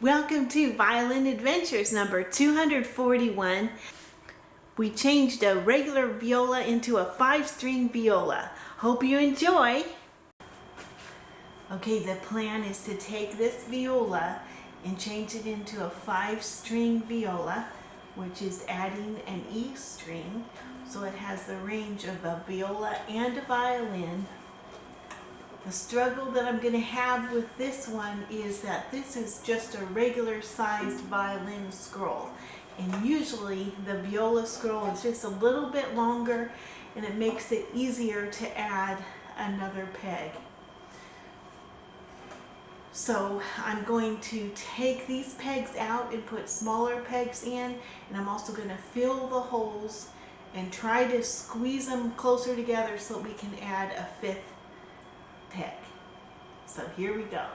Welcome to Violin Adventures number 241. We changed a regular viola into a 5-string viola. Hope you enjoy. Okay, the plan is to take this viola and change it into a 5-string viola, which is adding an E string, so it has the range of a viola and a violin. The struggle that I'm going to have with this one is that this is just a regular sized violin scroll, and usually the viola scroll is just a little bit longer and it makes it easier to add another peg. So I'm going to take these pegs out and put smaller pegs in, and I'm also going to fill the holes and try to squeeze them closer together so we can add a 5th peg. So here we go.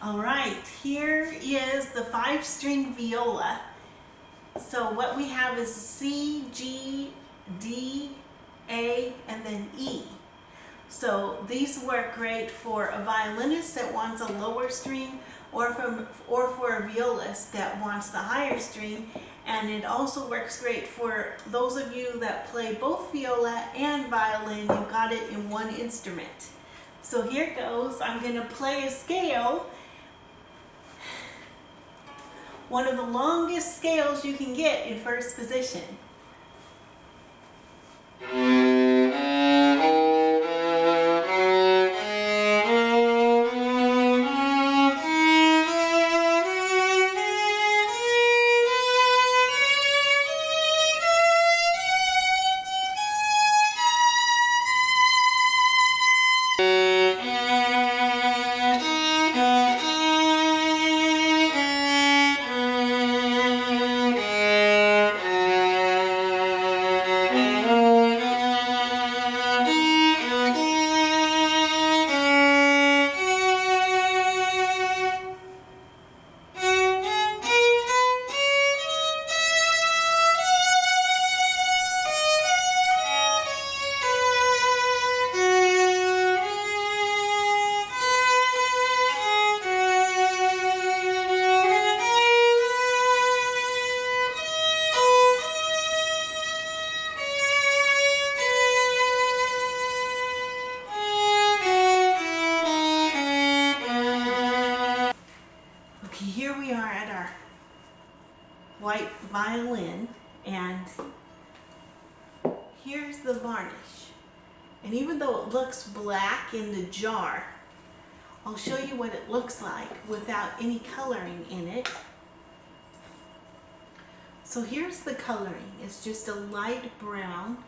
All right, here is the 5-string viola. So what we have is C, G, D, A, and then E. So these work great for a violinist that wants a lower string, or for a violist that wants the higher string. And it also works great for those of you that play both viola and violin. You've got it in one instrument. So here it goes. I'm going to play a scale. One of the longest scales you can get in first position. Here we are at our white violin, and here's the varnish. And even though it looks black in the jar, I'll show you what it looks like without any coloring in it. So here's the coloring. It's just a light brown.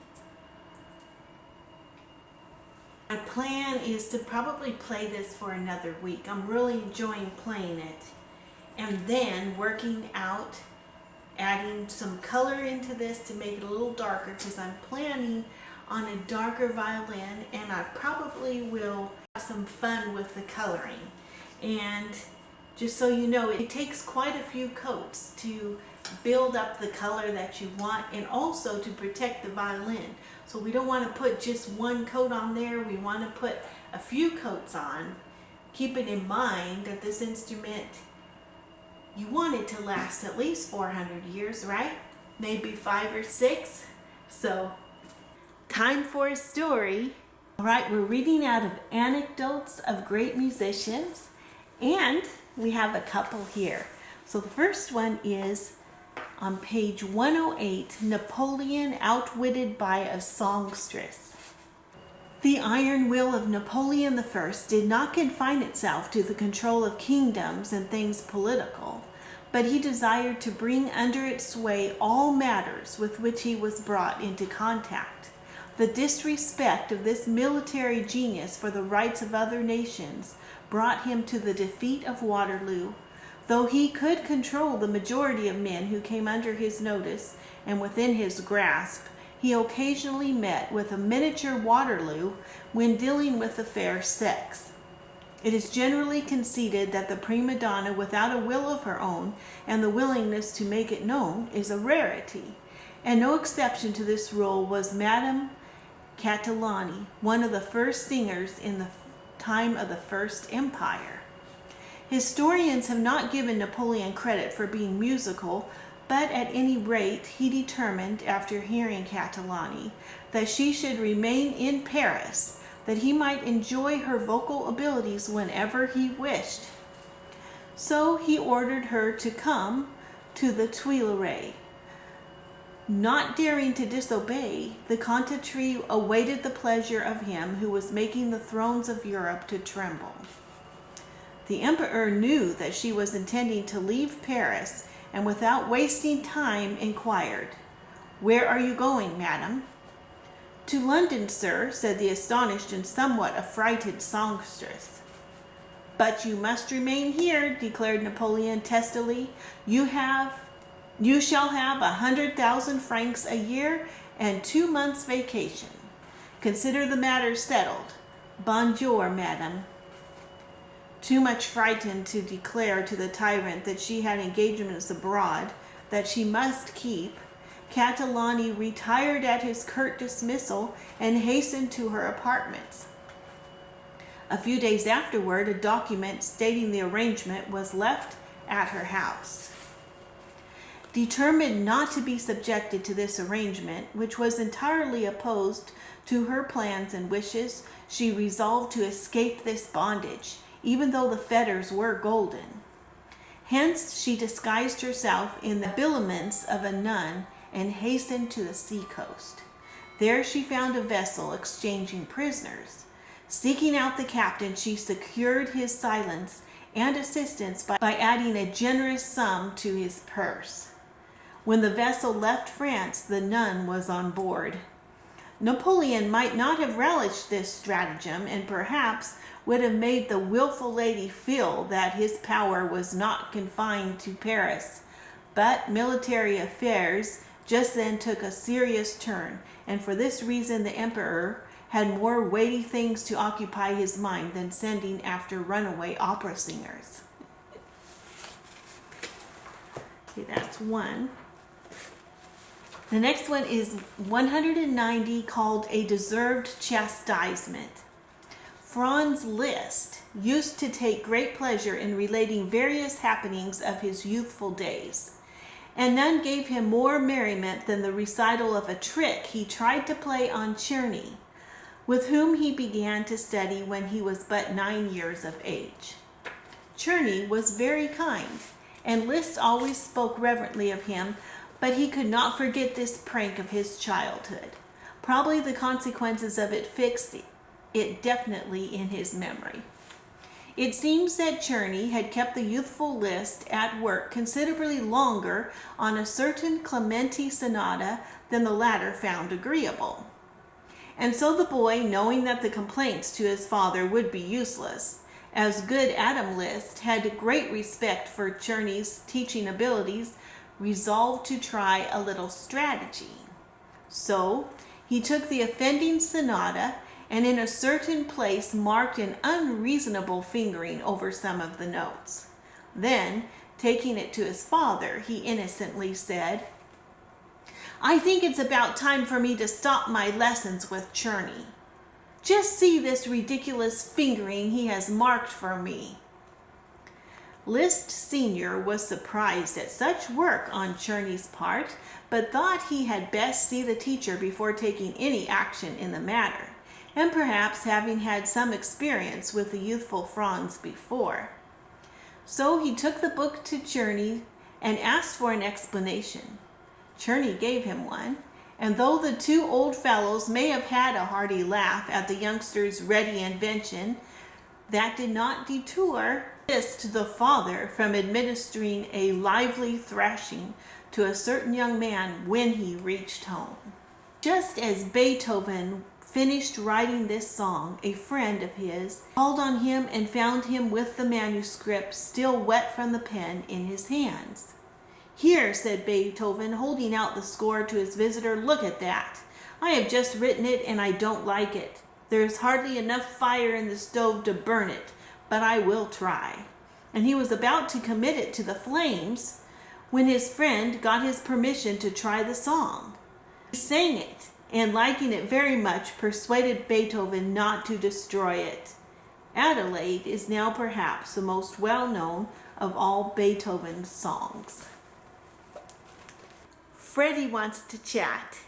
My plan is to probably play this for another week. I'm really enjoying playing it. And then working out, adding some color into this to make it a little darker, because I'm planning on a darker violin, and I probably will have some fun with the coloring. And just so you know, it takes quite a few coats to build up the color that you want, and also to protect the violin. So we don't want to put just one coat on there. We want to put a few coats on, keeping in mind that this instrument, you want it to last at least 400 years, right? Maybe 5 or 6. So, time for a story. All right, we're reading out of Anecdotes of Great Musicians, and we have a couple here. So the first one is on page 108, Napoleon Outwitted by a Songstress. The iron will of Napoleon I did not confine itself to the control of kingdoms and things political, but he desired to bring under its sway all matters with which he was brought into contact. The disrespect of this military genius for the rights of other nations brought him to the defeat of Waterloo. Though he could control the majority of men who came under his notice and within his grasp, he occasionally met with a miniature Waterloo when dealing with the fair sex. It is generally conceded that the prima donna without a will of her own and the willingness to make it known is a rarity, and no exception to this rule was Madame Catalani, one of the first singers in the time of the First Empire. Historians have not given Napoleon credit for being musical, but at any rate he determined, after hearing Catalani, that she should remain in Paris, that he might enjoy her vocal abilities whenever he wished. So he ordered her to come to the Tuileries. Not daring to disobey, the Cantatrice awaited the pleasure of him who was making the thrones of Europe to tremble. The emperor knew that she was intending to leave Paris, and without wasting time inquired, "Where are you going, madam?" "To London, sir," said the astonished and somewhat affrighted songstress. "But you must remain here," declared Napoleon testily. You shall have 100,000 francs a year and 2 months' vacation. Consider the matter settled. Bonjour, madam." Too much frightened to declare to the tyrant that she had engagements abroad that she must keep, Catalani retired at his curt dismissal and hastened to her apartments. A few days afterward, a document stating the arrangement was left at her house. Determined not to be subjected to this arrangement, which was entirely opposed to her plans and wishes, she resolved to escape this bondage, even though the fetters were golden. Hence she disguised herself in the habiliments of a nun and hastened to the sea-coast. There she found a vessel exchanging prisoners. Seeking out the captain, she secured his silence and assistance by adding a generous sum to his purse. When the vessel left France, the nun was on board. Napoleon might not have relished this stratagem, and perhaps would have made the willful lady feel that his power was not confined to Paris. But military affairs just then took a serious turn, and for this reason the emperor had more weighty things to occupy his mind than sending after runaway opera singers. Okay, that's one. The next one is 190, called A Deserved Chastisement. Franz Liszt used to take great pleasure in relating various happenings of his youthful days, and none gave him more merriment than the recital of a trick he tried to play on Czerny, with whom he began to study when he was but 9 years of age. Czerny was very kind, and Liszt always spoke reverently of him, but he could not forget this prank of his childhood. Probably the consequences of it fixed it definitely in his memory. It seems that Czerny had kept the youthful Liszt at work considerably longer on a certain Clementi sonata than the latter found agreeable. And so the boy, knowing that the complaints to his father would be useless, as good Adam Liszt had great respect for Czerny's teaching abilities, resolved to try a little strategy. So He took the offending sonata and in a certain place marked an unreasonable fingering over some of the notes. Then, taking it to his father, he innocently said, "I think it's about time for me to stop my lessons with Czerny. Just see this ridiculous fingering he has marked for me." Liszt Sr. was surprised at such work on Czerny's part, but thought he had best see the teacher before taking any action in the matter, and perhaps having had some experience with the youthful Franz before. So he took the book to Czerny and asked for an explanation. Czerny gave him one, and though the two old fellows may have had a hearty laugh at the youngster's ready invention, that did not deter Liszt the father from administering a lively thrashing to a certain young man when he reached home. Just as Beethoven finished writing this song, a friend of his called on him and found him with the manuscript still wet from the pen in his hands. "Here," said Beethoven, holding out the score to his visitor, "look at that. I have just written it and I don't like it. There is hardly enough fire in the stove to burn it, but I will try." And he was about to commit it to the flames when his friend got his permission to try the song. He sang it, and liking it very much, persuaded Beethoven not to destroy it. Adelaide is now perhaps the most well-known of all Beethoven's songs. Freddie wants to chat.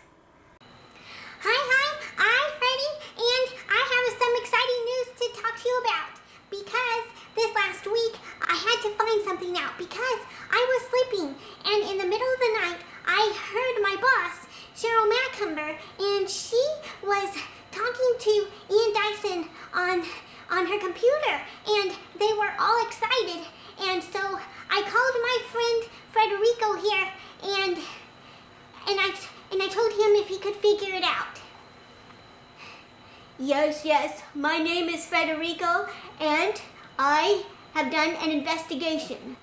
Hi, I'm Freddie, and I have some exciting news to talk to you about. Because this last week, I had to find something out because I was sleeping, and in the middle of the night, I heard my boss, Cheryl Macomber, and she was talking to Ian Dyson on her computer, and they were all excited. And so I called my friend Federico here, and I told him if he could figure it out. Yes, my name is Federico, and I have done an investigation.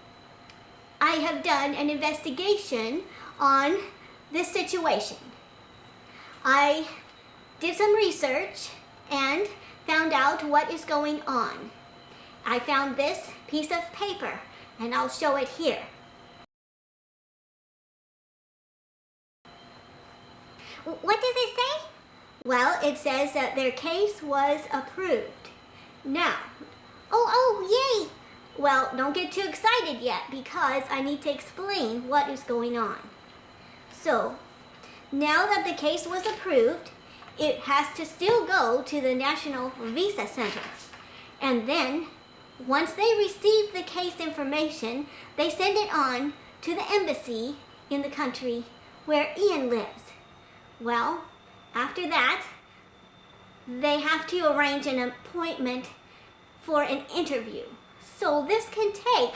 I have done an investigation on this situation. I did some research and found out what is going on. I found this piece of paper, and I'll show it here. What does it say? Well, it says that their case was approved. Now, yay! Well, don't get too excited yet because I need to explain what is going on. So, now that the case was approved, it has to still go to the National Visa Center. And then, once they receive the case information, they send it on to the embassy in the country where Ian lives. Well, after that, they have to arrange an appointment for an interview. So this can take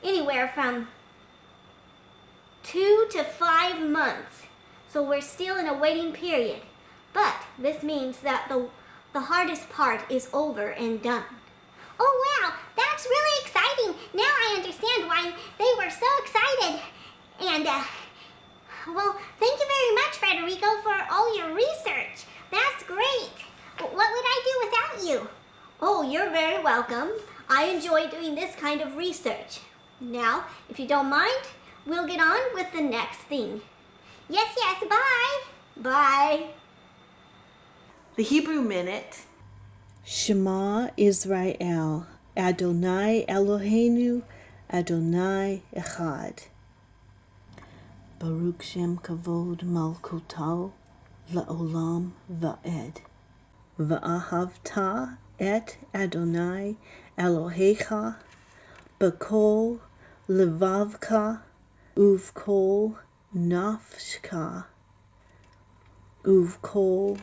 anywhere from 2 to 5 months. So we're still in a waiting period. But this means that the hardest part is over and done. Oh wow, that's really exciting. Now I understand why they were so excited. And well, thank you very much, Federico, for all your research. That's great. What would I do without you? Oh, you're very welcome. I enjoy doing this kind of research. Now, if you don't mind, we'll get on with the next thing. Yes, bye. Bye. The Hebrew Minute. Shema Israel, Adonai Eloheinu, Adonai Echad. Baruch Shem Kavod Malkuto La'olam Va'ed. Va'ahavta et Adonai Elohecha B'kol Levavka Uvkol Nafshka Uvkol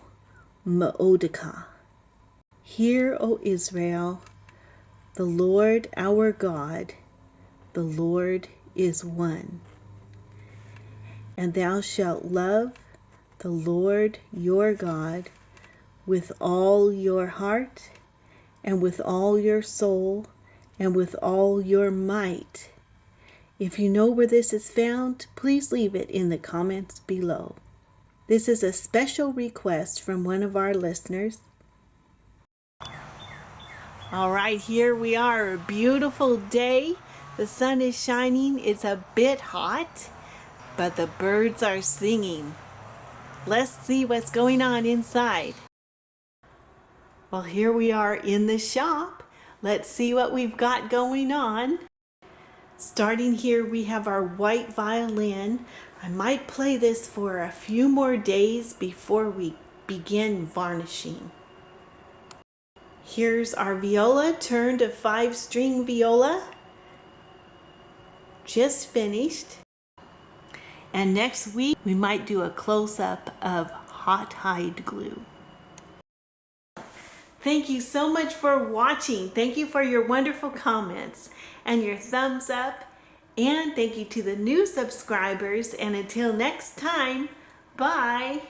Ma'odika. Hear, O Israel, the Lord our God, the Lord is one. And thou shalt love the Lord your God with all your heart, and with all your soul, and with all your might. If you know where this is found, please leave it in the comments below. This is a special request from one of our listeners. All right, here we are, a beautiful day. The sun is shining. It's a bit hot, but the birds are singing. Let's see what's going on inside. Well, here we are in the shop. Let's see what we've got going on. Starting here, we have our white violin. I might play this for a few more days before we begin varnishing. Here's our viola, turned a 5-string viola. Just finished. And next week, we might do a close-up of hot hide glue. Thank you so much for watching. Thank you for your wonderful comments and your thumbs up. And thank you to the new subscribers. And until next time, bye.